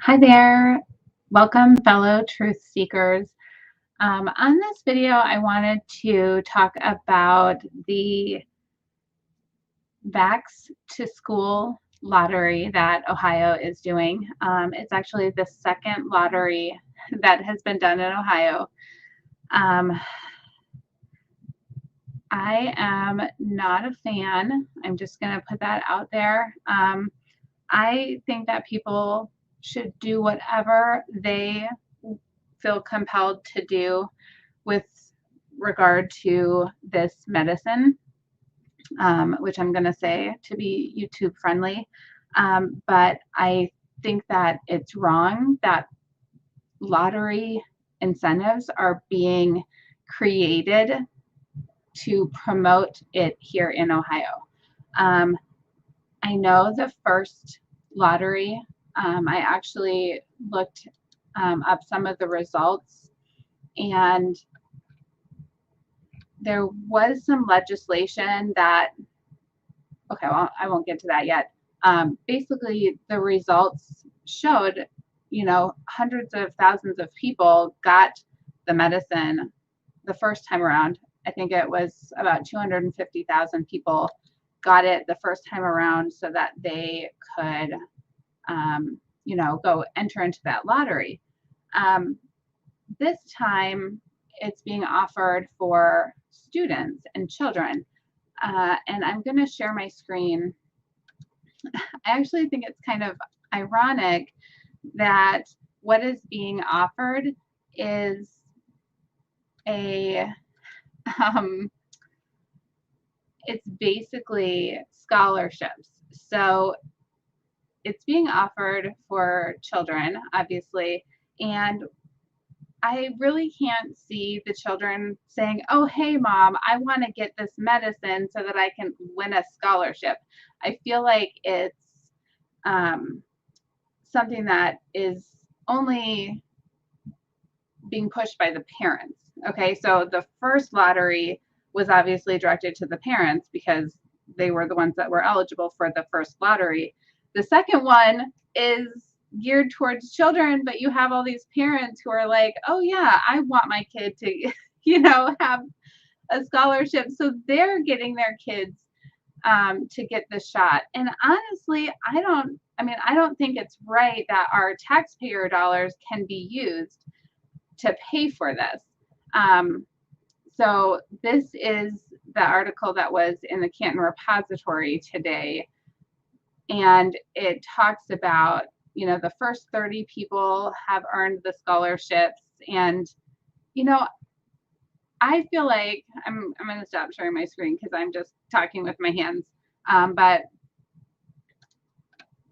Hi there. Welcome, fellow truth seekers. On this video, I wanted to talk about the Vax-2-School lottery that Ohio is doing. It's actually the second lottery that has been done in Ohio. I am not a fan. I'm just going to put that out there. I think that people should do whatever they feel compelled to do with regard to this medicine, which I'm going to say to be YouTube friendly. But I think that it's wrong that lottery incentives are being created to promote it here in Ohio. I know the first lottery, I actually looked up some of the results, and there was some legislation that, okay, well, I won't get to that yet. Basically, the results showed, hundreds of thousands of people got the medicine the first time around. I think it was about 250,000 people got it the first time around so that they could, go enter into that lottery. This time, it's being offered for students and children. And I'm going to share my screen. I actually think it's kind of ironic that what is being offered is it's basically scholarships. So it's being offered for children, obviously, and I really can't see the children saying, oh, hey, mom, I want to get this medicine so that I can win a scholarship. I feel like it's something that is only being pushed by the parents. Okay, so the first lottery was obviously directed to the parents because they were the ones that were eligible for the first lottery. The second one is geared towards children, but you have all these parents who are like, oh yeah, I want my kid to, have a scholarship. So they're getting their kids to get the shot. And honestly, I don't think it's right that our taxpayer dollars can be used to pay for this. So this is the article that was in the Canton Repository today. And it talks about, the first 30 people have earned the scholarships. And, I feel like I'm going to stop sharing my screen because I'm just talking with my hands. But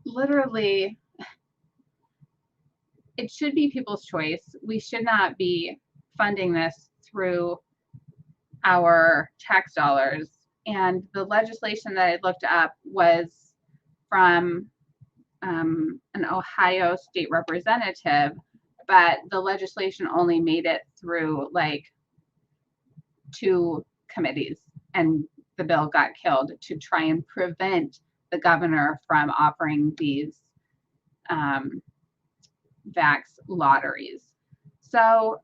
literally, it should be people's choice. We should not be funding this through our tax dollars. And the legislation that I looked up was from an Ohio state representative, but the legislation only made it through like 2 committees, and the bill got killed to try and prevent the governor from offering these Vax lotteries. So,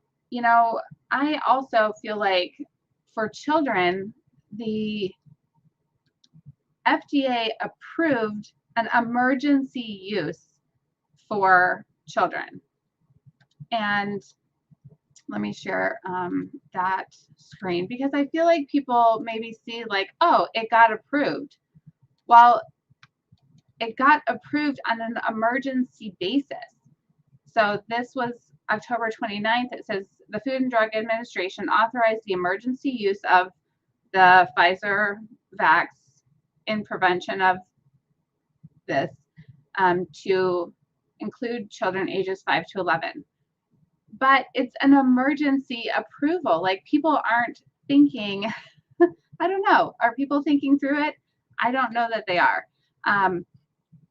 I also feel like for children, the FDA approved an emergency use for children. And let me share that screen because I feel like people maybe see like, oh, it got approved. Well, it got approved on an emergency basis. So this was October 29th. It says the Food and Drug Administration authorized the emergency use of the Pfizer Vax in prevention of this to include children ages 5 to 11. But it's an emergency approval. Like, people aren't thinking, I don't know, are people thinking through it? I don't know that they are. I'm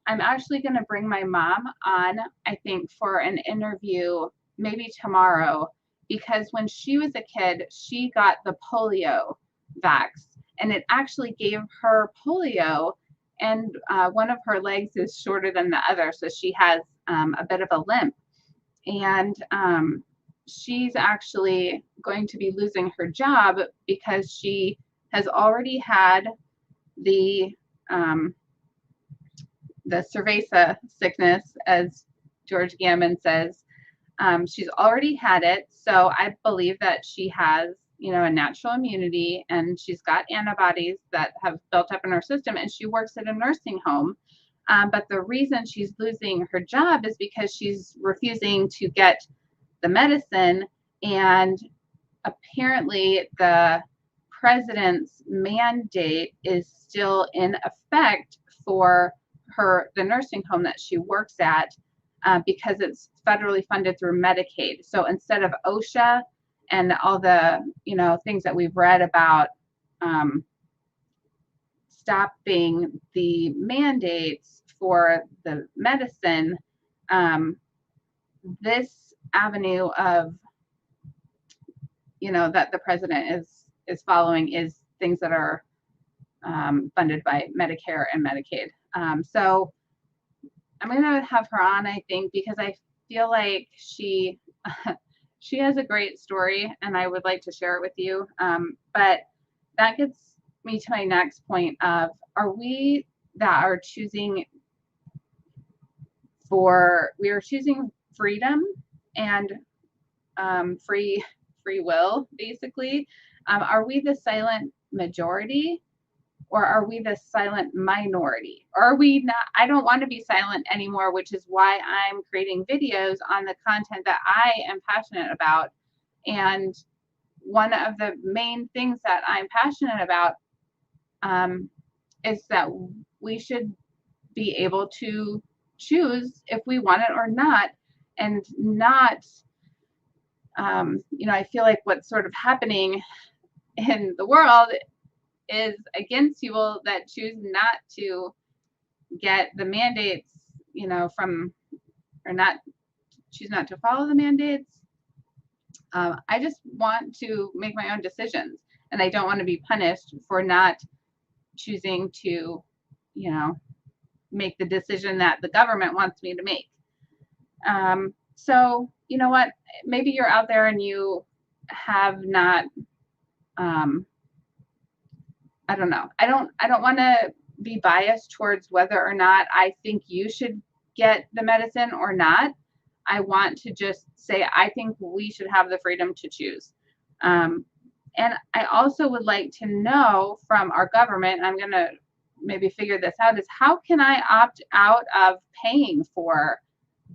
actually going to bring my mom on, I think, for an interview maybe tomorrow, because when she was a kid, she got the polio vax, and it actually gave her polio, and one of her legs is shorter than the other, so she has a bit of a limp. And she's actually going to be losing her job because she has already had the cerveza sickness, as George Gammon says. She's already had it, so I believe that she has, a natural immunity, and she's got antibodies that have built up in her system, and she works at a nursing home. But the reason she's losing her job is because she's refusing to get the medicine, and apparently the president's mandate is still in effect for the nursing home that she works at, because it's federally funded through Medicaid. So instead of OSHA and all the things that we've read about stopping the mandates for the medicine, this avenue of that the president is following is things that are funded by Medicare and Medicaid. So I'm going to have her on, I think, because I feel like she has a great story, and I would like to share it with you. But that gets me to my next point of, are we that are choosing we are choosing freedom and free will, basically. Are we the silent majority, or are we the silent minority? Or are we not? I don't want to be silent anymore, which is why I'm creating videos on the content that I am passionate about. And one of the main things that I'm passionate about is that we should be able to choose if we want it or not, and not, I feel like what's sort of happening in the world is against people that choose not to get the mandates, choose not to follow the mandates. I just want to make my own decisions, and I don't want to be punished for not choosing to, make the decision that the government wants me to make. So, you know what? Maybe you're out there and you have not, I don't know. I don't want to be biased towards whether or not I think you should get the medicine or not. I want to just say I think we should have the freedom to choose. And I also would like to know from our government, I'm going to maybe figure this out, is how can I opt out of paying for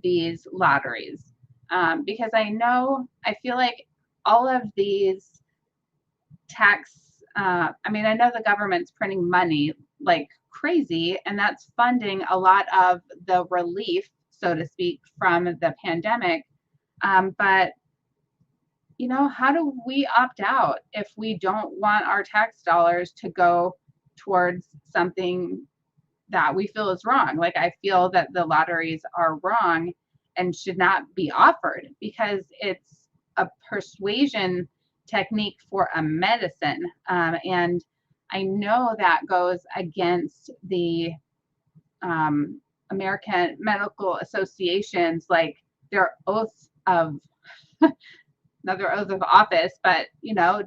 these lotteries? Because I feel like all of these I know the government's printing money like crazy, and that's funding a lot of the relief, so to speak, from the pandemic. But how do we opt out if we don't want our tax dollars to go towards something that we feel is wrong? Like, I feel that the lotteries are wrong and should not be offered because it's a persuasion technique for a medicine. And I know that goes against the American Medical Association's, like, their oath of not their oath of office, but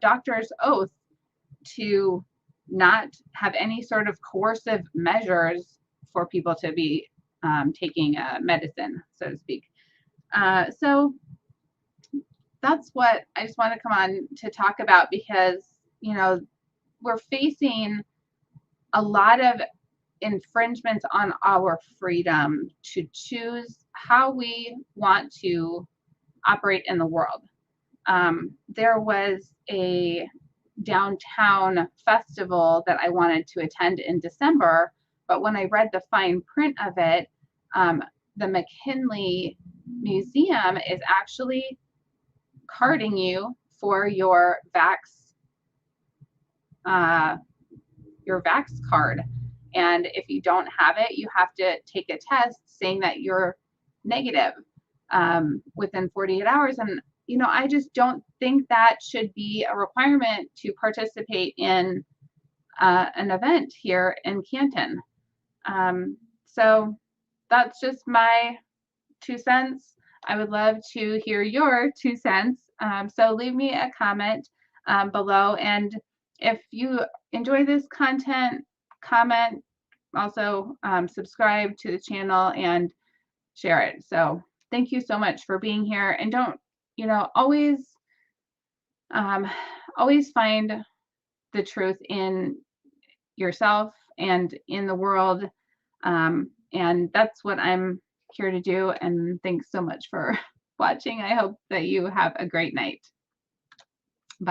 doctors' oath to not have any sort of coercive measures for people to be taking medicine, so to speak. So that's what I just want to come on to talk about, because we're facing a lot of infringements on our freedom to choose how we want to operate in the world. There was a downtown festival that I wanted to attend in December, but when I read the fine print of it, the McKinley Museum is actually carding you for your Vax card. And if you don't have it, you have to take a test saying that you're negative within 48 hours. And I just don't think that should be a requirement to participate in an event here in Canton. So that's just my 2 cents. I would love to hear your 2 cents. So leave me a comment below. And if you enjoy this content, comment, also subscribe to the channel and share it. So thank you so much for being here. And don't, always find the truth in yourself and in the world. And that's what I'm here to do. And thanks so much for watching. I hope that you have a great night.